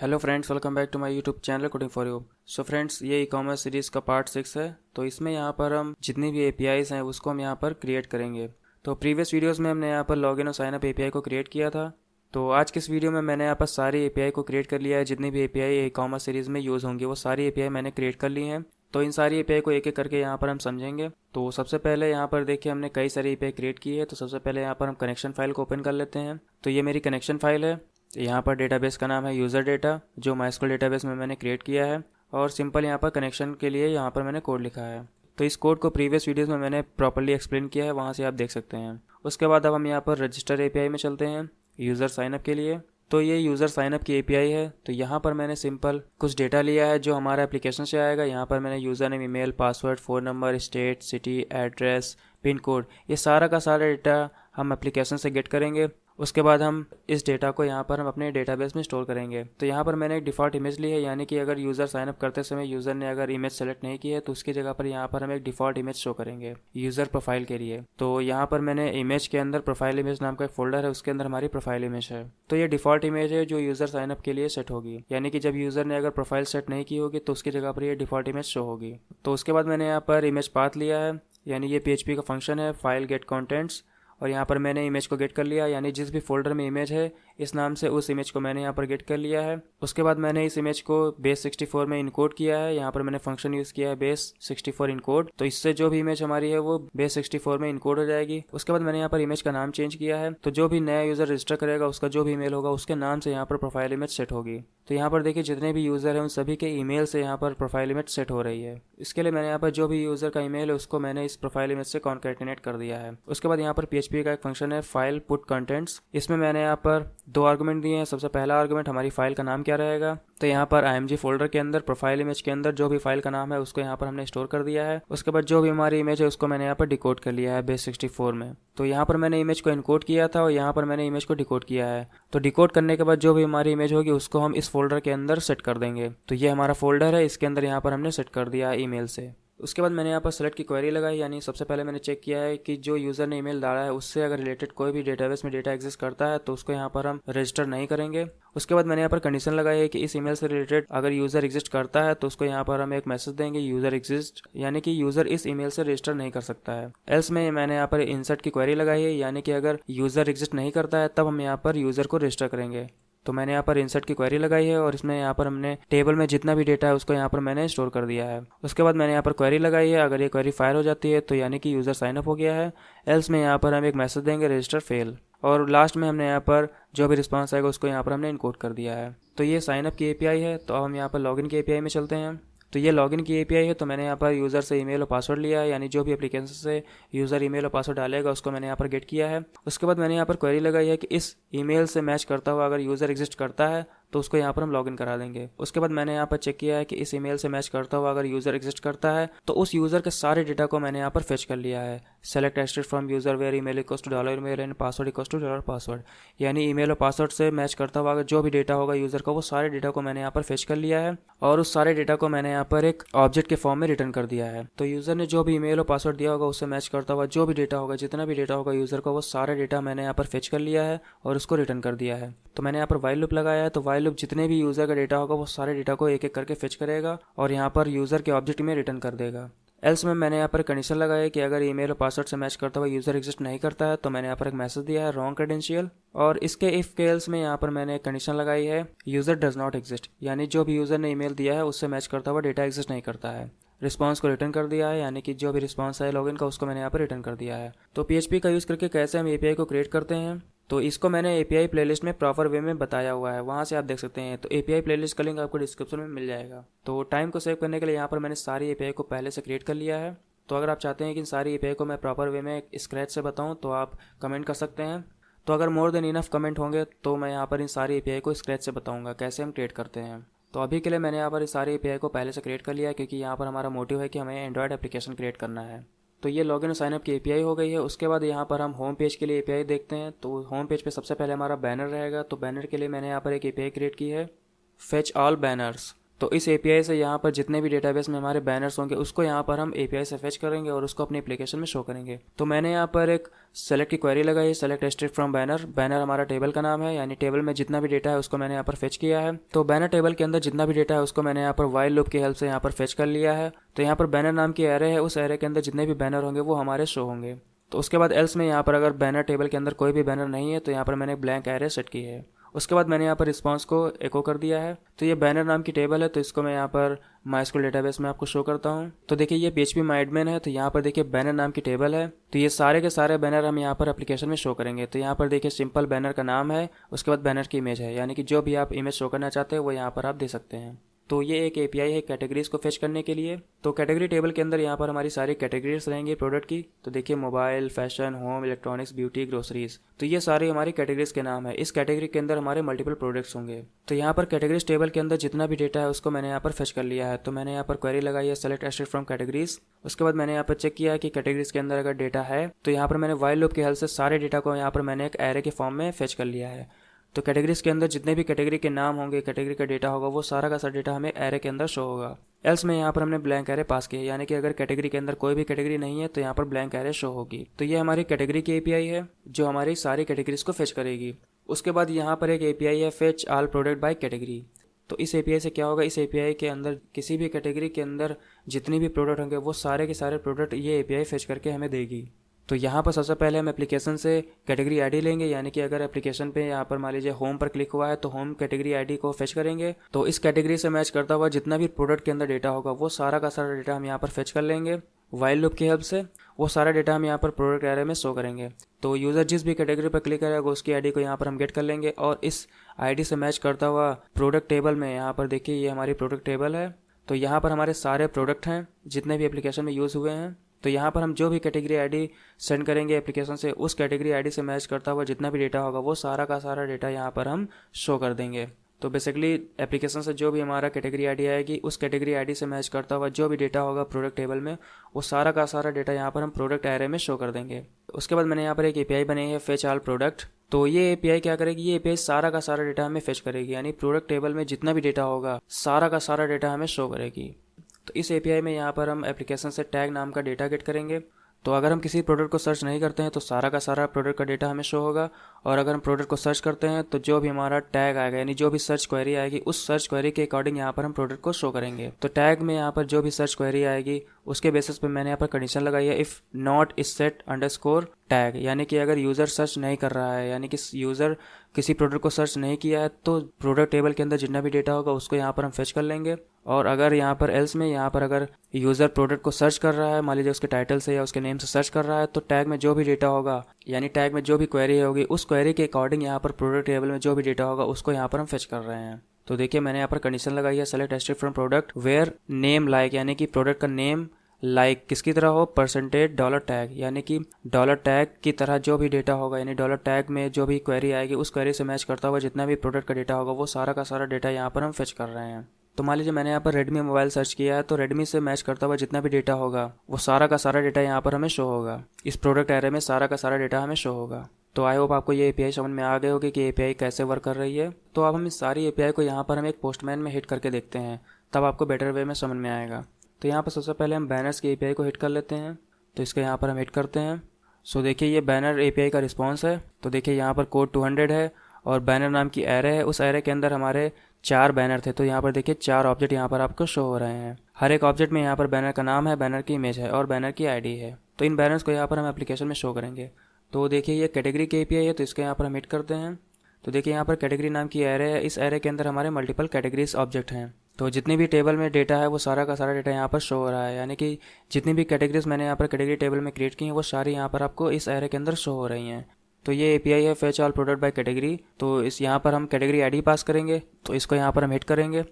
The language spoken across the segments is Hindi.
Hello friends, welcome back to my YouTube channel coding for you. So friends, ये ई कॉमर्स सीरीज़ का पार्ट 6 है। तो इसमें यहाँ पर हम जितनी भी एपीआईज़ हैं उसको हम यहाँ पर क्रिएट करेंगे। तो प्रीवियस वीडियोस में हमने यहाँ पर लॉगिन और साइनअप एपीआई को क्रिएट किया था। तो आज के इस वीडियो में मैंने यहाँ पर सारी एपीआई को क्रिएट कर लिया है। जितनी भी एपीआई ई कॉमर्स सीरीज़ में यूज़ होंगी वो सारी एपीआई मैंने क्रिएट कर ली हैं। तो इन सारी एपीआई को एक एक करके यहाँ पर हम समझेंगे। तो सबसे पहले यहाँ पर देखिए हमने कई सारी एपीआई क्रिएट की है। तो सबसे पहले यहाँ पर हम कनेक्शन फाइल को ओपन कर लेते हैं। तो ये मेरी कनेक्शन फाइल है। यहाँ पर डेटाबेस का नाम है यूज़र डेटा, जो माइस्क्ल डेटाबेस में मैंने क्रिएट किया है। और सिंपल यहाँ पर कनेक्शन के लिए यहाँ पर मैंने कोड लिखा है। तो इस कोड को प्रीवियस वीडियोस में मैंने प्रॉपर्ली एक्सप्लेन किया है, वहाँ से आप देख सकते हैं। उसके बाद अब हम यहाँ पर रजिस्टर एपीआई में चलते हैं यूज़र साइनअप के लिए। तो ये यूज़र साइनअप की एपीआई है। तो यहाँ पर मैंने सिंपल कुछ डेटा लिया है जो हमारा एप्लीकेशन से आएगा। यहाँ पर मैंने user name, email, password, phone number, state, city, address, pin code, ये सारा का सारा डेटा हम एप्लीकेशन से गेट करेंगे। उसके बाद हम इस डेटा को यहाँ पर हम अपने डेटाबेस में स्टोर करेंगे। तो यहाँ पर मैंने एक डिफ़ॉल्ट इमेज ली है, यानी कि अगर यूज़र साइनअप करते समय यूज़र ने अगर इमेज सेलेक्ट नहीं की है तो उसकी जगह पर यहाँ पर हम एक डिफ़ॉल्ट इमेज शो करेंगे यूज़र प्रोफाइल के लिए। तो यहाँ पर मैंने इमेज के अंदर प्रोफाइल इमेज नाम का एक फोल्डर है, उसके अंदर हमारी प्रोफाइल इमेज है। तो ये डिफ़ॉल्ट इमेज है जो यूज़र साइनअप के लिए सेट होगी, यानी कि जब यूज़र ने अगर प्रोफाइल सेट नहीं की होगी तो उसकी जगह पर ये डिफ़ॉल्ट इमेज शो होगी। तो उसके बाद मैंने यहाँ पर इमेज पाथ लिया है, यानी ये PHP का फंक्शन है, फाइल गेट कॉन्टेंट्स। और यहाँ पर मैंने इमेज को गेट कर लिया, यानी जिस भी फोल्डर में इमेज है इस नाम से उस इमेज को मैंने यहाँ पर गेट कर लिया है। उसके बाद मैंने इस इमेज को बेस 64 में इनकोड किया है। यहाँ पर मैंने फंक्शन यूज़ किया है बेस 64 इनकोड। तो इससे जो भी इमेज हमारी है वो बेस 64 में इनकोड हो जाएगी। उसके बाद मैंने यहाँ पर इमेज का नाम चेंज किया है। तो जो भी नया यूज़र रजिस्टर करेगा उसका जो भी ईमेल होगा उसके नाम से यहाँ पर प्रोफाइल इमेज सेट होगी। तो यहाँ पर देखिए जितने भी यूज़र हैं उन सभी के ईमेल से यहाँ पर प्रोफाइल इमेज सेट हो रही है। इसके लिए मैंने यहाँ पर जो भी यूज़र का ईमेल है उसको मैंने इस प्रोफाइल इमेज से कॉन्कैटिनेट कर दिया है। उसके बाद यहाँ पर PHP का एक फंक्शन है फाइल पुट कंटेंट्स। इसमें मैंने यहाँ पर 2 आर्गुमेंट दिए हैं। सबसे पहला आर्गुमेंट हमारी फाइल का नाम क्या रहेगा। तो यहाँ पर IMG फोल्डर के अंदर प्रोफाइल इमेज के अंदर जो भी फाइल का नाम है उसको यहाँ पर हमने स्टोर कर दिया है। उसके बाद जो भी हमारी इमेज है उसको मैंने यहाँ पर डिकोड कर लिया है बेस 64 में। तो यहाँ पर मैंने इमेज को इनकोड किया था और यहाँ पर मैंने इमेज को डिकोड किया है। तो डिकोड करने के बाद जो भी हमारी इमेज होगी उसको हम इस फोल्डर के अंदर सेट कर देंगे। तो ये हमारा फोल्डर है, इसके अंदर यहाँ पर हमने सेट कर दिया है ईमेल से। उसके बाद मैंने यहाँ पर सेलेक्ट की क्वेरी लगाई, यानी सबसे पहले मैंने चेक किया है कि जो यूज़र ने ईमेल डाला है उससे अगर रिलेटेड कोई भी डेटाबेस में डेटा एग्जिस्ट करता है तो उसको यहाँ पर हम रजिस्टर नहीं करेंगे। उसके बाद मैंने यहाँ पर कंडीशन लगाई है कि इस ईमेल से रिलेटेड अगर यूज़र एग्जिस्ट करता है तो उसको यहाँ पर हम एक मैसेज देंगे यूज़र एग्जिस्ट, यानी कि यूज़र इस ईमेल से रजिस्टर नहीं कर सकता है। एल्स में मैंने यहाँ पर इंसर्ट की क्वेरी लगाई है, यानी कि अगर यूज़र एग्जिस्ट नहीं करता है तब हम यहाँ पर यूज़र को रजिस्टर करेंगे। तो मैंने यहाँ पर इंसर्ट की क्वेरी लगाई है और इसमें यहाँ पर हमने टेबल में जितना भी डेटा है उसको यहाँ पर मैंने स्टोर कर दिया है। उसके बाद मैंने यहाँ पर क्वेरी लगाई है, अगर ये क्वेरी फायर हो जाती है तो यानी कि यूज़र साइनअप हो गया है। एल्स में यहाँ पर हम एक मैसेज देंगे रजिस्टर फेल। और लास्ट में हमने यहाँ पर जो भी रिस्पांस आएगा उसको यहाँ पर हमने इनकोड कर दिया है। तो ये साइनअप की एपीआई है। तो अब हम यहाँ पर लॉगिन की एपीआई में चलते हैं। तो ये लॉगिन की एपीआई है। तो मैंने यहाँ पर यूज़र से ईमेल और पासवर्ड लिया है, यानी जो भी एप्लीकेशन से यूज़र ईमेल और पासवर्ड डालेगा उसको मैंने यहाँ पर गेट किया है। उसके बाद मैंने यहाँ पर क्वेरी लगाई है कि इस ईमेल से मैच करता हुआ अगर यूज़र एग्जिस्ट करता है तो उसको यहाँ पर हम लॉगिन करा देंगे। उसके बाद मैंने यहाँ पर चेक किया है कि इस ईमेल से मैच करता हुआ अगर यूज़र एग्जिस्ट करता है तो उस यूज़र के सारे डेटा को मैंने यहाँ पर फेच कर लिया है। Select estate from user where email equals to $email and password equals to $password, यानी ईमेल और पासवर्ड से मैच करता हुआ अगर जो भी डेटा होगा यूज़र का वो सारे डेटा को मैंने यहाँ पर फेच कर लिया है और उस सारे डेटा को मैंने यहाँ पर एक ऑब्जेक्ट के फॉर्म में रिटर्न कर दिया है। तो यूज़र ने जो भी ईमेल और पासवर्ड दिया होगा उससे मैच करता हुआ जो भी डेटा होगा, जितना भी डेटा होगा यूज़र का, वो सारे डेटा मैंने यहाँ पर फेच कर लिया है और उसको रिटर्न कर दिया है। तो मैंने यहाँ पर वाइल लूप लगाया है। तो वाइल लूप जितने भी यूज़र का डेटा होगा वो सारे डेटा को एक एक करके फेच करेगा और यहाँ पर यूज़र के ऑब्जेक्ट में रिटर्न कर देगा। एल्स में मैंने यहाँ पर कंडीशन लगाया कि अगर ईमेल और पासवर्ड से मैच करता हुआ यूज़र एग्जिस्ट नहीं करता है तो मैंने यहाँ पर एक मैसेज दिया है रॉन्ग क्रेडेंशियल। और इसके इफ के एल्स में यहाँ पर मैंने एक कंडीशन लगाई है यूज़र डज नॉट एग्जिस्ट, यानी जो भी यूज़र ने ईमेल दिया है उससे मैच करता हुआ डेटा एग्जिस्ट नहीं करता है। रिस्पांस को रिटर्न कर दिया है, यानी कि जो भी रिस्पांस है लॉगिन का उसको मैंने यहाँ पर रिटर्न कर दिया है। तो PHP का यूज़ करके कैसे हम एपीआई को क्रिएट करते हैं तो इसको मैंने एपीआई प्लेलिस्ट में प्रॉपर वे में बताया हुआ है, वहाँ से आप देख सकते हैं। तो एपीआई प्लेलिस्ट का लिंक आपको डिस्क्रिप्शन में मिल जाएगा। तो टाइम को सेव करने के लिए यहाँ पर मैंने सारी एपीआई को पहले से क्रिएट कर लिया है। तो अगर आप चाहते हैं कि इन सारी एपीआई को मैं प्रॉपर वे में स्क्रैच से बताऊँ तो आप कमेंट कर सकते हैं। तो अगर मोर देन इनफ कमेंट होंगे तो मैं यहाँ पर इन सारी एपीआई को स्क्रैच से बताऊँगा कैसे हम क्रिएट करते हैं। तो अभी के लिए मैंने यहाँ पर इस सारी एपीआई को पहले से क्रिएट कर लिया है, क्योंकि यहाँ पर हमारा मोटिव है कि हमें एंड्रॉयड एप्लीकेशन क्रिएट करना है। तो ये लॉगिन और साइनअप की एपीआई हो गई है। उसके बाद यहाँ पर हम होम पेज के लिए एपीआई देखते हैं। तो होम पेज पे सबसे पहले हमारा बैनर रहेगा। तो बैनर के लिए मैंने यहाँ पर एक एपीआई क्रिएट की है फेच ऑल बैनर्स। तो इस एपीआई से यहाँ पर जितने भी डेटाबेस में हमारे बैनर्स होंगे उसको यहाँ पर हम एपीआई से फेच करेंगे और उसको अपनी एप्लीकेशन में शो करेंगे। तो मैंने यहाँ पर एक सेलेक्ट की क्वेरी लगाई, select restrict from banner. Banner हमारा टेबल का नाम है, यानी टेबल में जितना भी डेटा है उसको मैंने यहाँ पर फेच किया है। तो बैनर टेबल के अंदर जितना भी डेटा है उसको मैंने यहाँ पर वाइल लूप की हेल्प से यहाँ पर फेच कर लिया है। तो यहाँ पर बैनर नाम की एरे है, उस एरे के अंदर जितने भी बैनर होंगे वो हमारे शो होंगे। तो उसके बाद एल्स में यहाँ पर अगर बैनर टेबल के अंदर कोई भी बैनर नहीं है तो यहाँ पर मैंने ब्लैंक एरे सेट की है। उसके बाद मैंने यहाँ पर रिस्पांस को एको कर दिया है। तो ये बैनर नाम की टेबल है, तो इसको मैं यहाँ पर माइस्क्यूएल डेटाबेस में आपको शो करता हूँ। तो देखिए ये PHP माइडमेन है, तो यहाँ पर देखिए बैनर नाम की टेबल है। तो ये सारे के सारे बैनर हम यहाँ पर एप्लीकेशन में शो करेंगे। तो यहाँ पर देखिए सिंपल बैनर का नाम है, उसके बाद बैनर की इमेज है, यानी कि जो भी आप इमेज शो करना चाहते हैं वो यहाँ पर आप दे सकते हैं। तो ये एक एपीआई है कैटेगरीज को फेच करने के लिए। तो कैटेगरी टेबल के अंदर यहाँ पर हमारी सारी कैटेगरीज रहेंगी प्रोडक्ट की। तो देखिए mobile, fashion, home, electronics, beauty, groceries, तो ये सारी हमारी कैटेगरीज के नाम है। इस कैटेगरी के अंदर हमारे मल्टीपल प्रोडक्ट्स होंगे। तो यहाँ पर कैटेगरीज टेबल के अंदर जितना भी डेटा है उसको मैंने यहाँ पर फेच कर लिया है। तो मैंने यहाँ पर क्वेरी लगाई है सेलेक्ट एस्ट्रिक्ट फ्रॉम कैटेगरीज। उसके बाद मैंने यहाँ पर चेक किया है कि कैटेगरीज के अंदर अगर डेटा है तो यहाँ पर मैंने वाइल लूप की हेल्प से सारे डेटा को यहाँ पर मैंने एक एरे के फॉर्म में फेच कर लिया है। तो कैटेगरीज के अंदर जितने भी कैटेगरी के नाम होंगे, कैटेगरी का डेटा होगा, वो सारा का सारा डेटा हमें एरे के अंदर शो होगा। एल्स में यहाँ पर हमने ब्लैंक एरे पास किया, यानी कि अगर कैटेगरी के अंदर कोई भी कैटेगरी नहीं है तो यहाँ पर ब्लैंक एरे शो होगी। तो ये हमारी कैटेगरी की एपीआई है जो हमारी सारी कैटेगरीज को फेच करेगी। उसके बाद यहाँ पर एक एपीआई है fetch all product by category. तो इस एपीआई से क्या होगा, इस एपीआई के अंदर किसी भी कैटेगरी के अंदर जितनी भी प्रोडक्ट होंगे वो सारे के सारे प्रोडक्ट ये एपीआई फेच करके हमें देगी। तो यहाँ पर सबसे पहले हम एप्लीकेशन से कैटेगरी आईडी लेंगे, यानी कि अगर एप्लीकेशन पे यहाँ पर मान लीजिए होम पर क्लिक हुआ है तो होम कैटेगरी आईडी को फेच करेंगे। तो इस कैटेगरी से मैच करता हुआ जितना भी प्रोडक्ट के अंदर डेटा होगा वो सारा का सारा डेटा हम यहाँ पर फेच कर लेंगे वाइल लूप की हेल्प से। वो सारा डेटा हम यहाँ पर प्रोडक्ट एरे में शो करेंगे। तो यूज़र जिस भी कैटेगरी पर क्लिक करेगा उसकी आईडी को यहाँ पर हम गेट कर लेंगे और इस आईडी से मैच करता हुआ प्रोडक्ट टेबल में यहाँ पर देखिए ये हमारी प्रोडक्ट टेबल है। तो यहाँ पर हमारे सारे प्रोडक्ट हैं जितने भी एप्लीकेशन में यूज़ हुए हैं। तो यहाँ पर हम जो भी कैटेगरी आईडी सेंड करेंगे एप्लीकेशन से, उस कैटेगरी आईडी से मैच करता हुआ जितना भी डेटा होगा वो सारा का सारा डेटा यहाँ पर हम शो कर देंगे। तो बेसिकली एप्लीकेशन से जो भी हमारा कैटेगरी आईडी आएगी उस कैटेगरी आईडी से मैच करता हुआ जो भी डेटा होगा प्रोडक्ट टेबल में वो सारा का सारा डेटा यहाँ पर हम प्रोडक्ट एरे में शो कर देंगे। उसके बाद मैंने यहाँ पर एक एपीआई बनाई है फेच ऑल प्रोडक्ट। तो ये एपीआई क्या करेगी, ये एपीआई सारा का सारा डेटा हमें फेच करेगी, यानी प्रोडक्ट टेबल में जितना भी डेटा होगा सारा का सारा डेटा हमें शो करेगी। तो इस एपीआई में यहाँ पर हम एप्लीकेशन से टैग नाम का डेटा गेट करेंगे। तो अगर हम किसी प्रोडक्ट को सर्च नहीं करते हैं तो सारा का सारा प्रोडक्ट का डेटा हमें शो होगा, और अगर हम प्रोडक्ट को सर्च करते हैं तो जो भी हमारा टैग आएगा, यानी जो भी सर्च क्वेरी आएगी उस सर्च क्वेरी के अकॉर्डिंग यहाँ पर हम प्रोडक्ट को शो करेंगे। तो टैग में यहाँ पर जो भी सर्च क्वेरी आएगी उसके बेसिस पे मैंने यहाँ पर कंडीशन लगाई है if not is set underscore tag, यानी कि अगर यूज़र सर्च नहीं कर रहा है, यानी कि यूज़र किसी प्रोडक्ट को सर्च नहीं किया है तो प्रोडक्ट टेबल के अंदर जितना भी डेटा होगा उसको यहाँ पर हम फेच कर लेंगे। और अगर यहाँ पर एल्स में यहाँ पर अगर यूज़र प्रोडक्ट को सर्च कर रहा है, मान लीजिए उसके टाइटल से या उसके नेम से सर्च कर रहा है, तो टैग में जो भी डेटा होगा, यानी टैग में जो भी क्वेरी होगी उस क्वेरी के अकॉर्डिंग यहाँ पर प्रोडक्ट टेबल में जो भी डेटा होगा उसको यहाँ पर हम फेच कर रहे हैं। तो देखिए मैंने यहाँ पर कंडीशन लगाई है select asterisk from product where name like, यानी कि प्रोडक्ट का नेम लाइक किसकी तरह हो, परसेंटेज डॉलर टैग, यानी कि डॉलर टैग की तरह जो भी डेटा होगा, यानी डॉलर टैग में जो भी क्वेरी आएगी उस क्वेरी से मैच करता हुआ जितना भी प्रोडक्ट का डेटा होगा वो सारा का सारा डेटा यहाँ पर हम फेच कर रहे हैं। तो मान लीजिए मैंने यहाँ पर रेडमी मोबाइल सर्च किया है, तो रेडमी से मैच करता हुआ जितना भी डेटा होगा वो सारा का सारा डेटा यहाँ पर हमें शो होगा। इस प्रोडक्ट एरे में सारा का सारा डेटा हमें शो होगा। तो आई होप आपको ये एपीआई समझ में आ गए होगी कि एपीआई कैसे वर्क कर रही है। तो अब हम इस सारी एपीआई को यहाँ पर हम एक पोस्टमैन में हिट करके देखते हैं, तब आपको बेटर वे में समझ में आएगा। तो यहाँ पर सबसे पहले हम बैनर्स की एपीआई को हिट कर लेते हैं। तो इसको यहाँ पर हम हिट करते हैं। सो देखिए ये बैनर एपीआई का रिस्पॉन्स है। तो देखिए यहाँ पर कोड 200 है और बैनर नाम की एरे है। उस एरे के अंदर हमारे 4 बैनर थे। तो यहाँ पर देखिए 4 ऑब्जेक्ट यहाँ पर आपको शो हो रहे हैं। हर एक ऑब्जेक्ट में यहाँ पर बैनर का नाम है, बैनर की इमेज है और बैनर की आईडी है। तो इन बैनर्स को यहाँ पर हम एप्लीकेशन में शो करेंगे। तो देखिए ये कैटेगरी की एपीआई है, तो इसको यहाँ पर हम हिट करते हैं। तो देखिए यहाँ पर कैटेगरी नाम की एरे है। इस एरे के अंदर हमारे मल्टीपल कैटेगरीज ऑब्जेक्ट हैं। तो जितनी भी टेबल में डेटा है वो सारा का सारा डेटा यहाँ पर शो हो रहा है, यानी कि जितनी भी कैटेगरीज मैंने यहाँ पर कैटेगरी टेबल में क्रिएट की हैं वो सारी यहाँ पर आपको इस एरे के अंदर शो हो रही हैं। तो ये एपीआई है fetch all product by category. तो इस यहाँ पर हम कैटेगरी आईडी पास करेंगे। तो इसको यहाँ पर हम हिट करेंगे।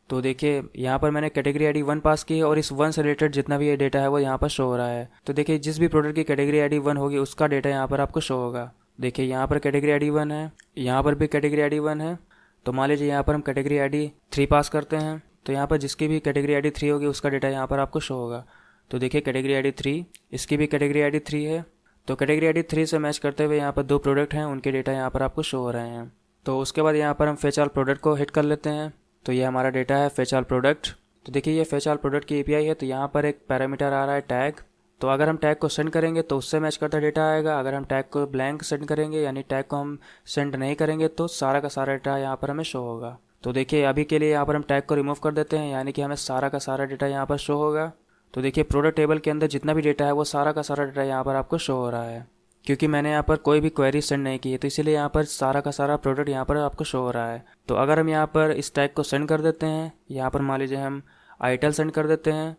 तो देखिए यहाँ पर मैंने कैटेगरी आईडी 1 पास की है और इस 1 से रिलेटेड जितना भी ये डेटा है वो यहाँ पर शो हो रहा है। तो देखिए जिस भी प्रोडक्ट की कैटेगरी आईडी 1 होगी उसका डेटा यहाँ पर आपको शो होगा। देखिए यहाँ पर कैटेगरी आईडी 1 है, यहाँ पर भी कैटेगरी आईडी 1 है। तो मान लीजिए यहाँ पर हम कैटेगरी आईडी 3 पास करते हैं। तो यहाँ पर जिसकी भी कैटेगरी आईडी 3 होगी उसका डेटा यहाँ पर आपको शो होगा। तो देखिए कैटेगरी आईडी 3, इसकी भी कैटेगरी आईडी 3 है। तो कैटेगरी आईडी 3 से मैच करते हुए यहाँ पर 2 प्रोडक्ट हैं, उनके डेटा यहाँ पर आपको शो हो रहे हैं। तो उसके बाद यहाँ पर हम फेच ऑल प्रोडक्ट को हिट कर लेते हैं। तो ये हमारा डेटा है फेच ऑल प्रोडक्ट। तो देखिए ये फेच ऑल प्रोडक्ट की एपीआई है, तो यहाँ पर एक पैरामीटर आ रहा है टैग। तो अगर हम टैग को सेंड करेंगे तो उससे मैच करता डेटा आएगा। अगर हम टैग को ब्लैंक सेंड करेंगे यानी टैग को हम सेंड नहीं करेंगे तो सारा का सारा डेटा यहाँ पर हमें शो होगा। तो देखिए अभी के लिए यहाँ पर हम टैग को रिमूव कर देते हैं, यानी कि हमें सारा का सारा डेटा यहाँ पर शो होगा। तो देखिए प्रोडक्ट टेबल के अंदर जितना भी डेटा है वो सारा का सारा डेटा यहाँ पर आपको शो हो रहा है, क्योंकि मैंने यहाँ पर कोई भी क्वेरी सेंड नहीं की है, तो इसीलिए यहाँ पर सारा का सारा प्रोडक्ट यहाँ पर आपको शो हो रहा है। तो अगर हम यहाँ पर इस टैग को सेंड कर देते हैं, यहाँ पर मान लीजिए हम आइटल सेंड कर देते हैं,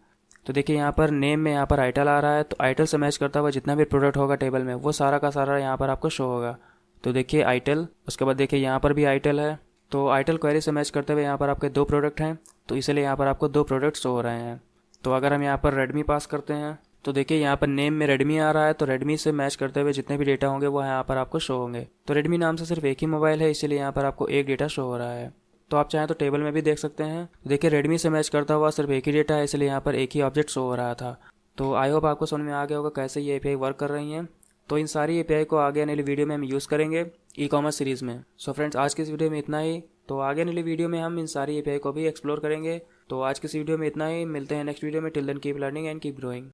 तो देखिए यहाँ पर नेम में यहाँ पर आइटल आ रहा है, तो आइटल से मैच करता हुआ जितना भी प्रोडक्ट होगा टेबल में वो सारा का सारा यहाँ पर आपको शो होगा। तो देखिए आइटल, उसके बाद देखिए यहाँ पर भी आइटल है, तो आइटल क्वेरी से मैच करते हुए यहाँ पर आपके 2 प्रोडक्ट हैं, तो इसलिए यहाँ पर आपको 2 प्रोडक्ट शो हो रहे हैं। तो अगर हम यहाँ पर रेडमी पास करते हैं तो देखिए यहाँ पर नेम में रेडमी आ रहा है, तो रेडमी से मैच करते हुए जितने भी डेटा होंगे वो यहाँ पर आपको शो होंगे। तो रेडमी नाम से सिर्फ एक ही मोबाइल है, इसीलिए यहाँ पर आपको एक डेटा शो हो रहा है। तो आप चाहें तो टेबल में भी देख सकते हैं, देखिए रेडमी से मैच करता हुआ सिर्फ एक ही डेटा है, इसलिए यहाँ पर एक ही ऑब्जेक्ट शो हो रहा था। तो आई होप आपको समझ में आ गया होगा कैसे ये एपीआई वर्क कर रही हैं। तो इन सारी एपीआई को आगे आने वाली वीडियो में हम यूज़ करेंगे ई कॉमर्स सीरीज़ में। सो फ्रेंड्स आज की इस वीडियो में इतना ही। तो आगे आने वाली वीडियो में हम इन सारी एपीआई को भी एक्सप्लोर करेंगे। तो आज की इस वीडियो में इतना ही, मिलते हैं नेक्स्ट वीडियो में। Till then keep learning and keep growing.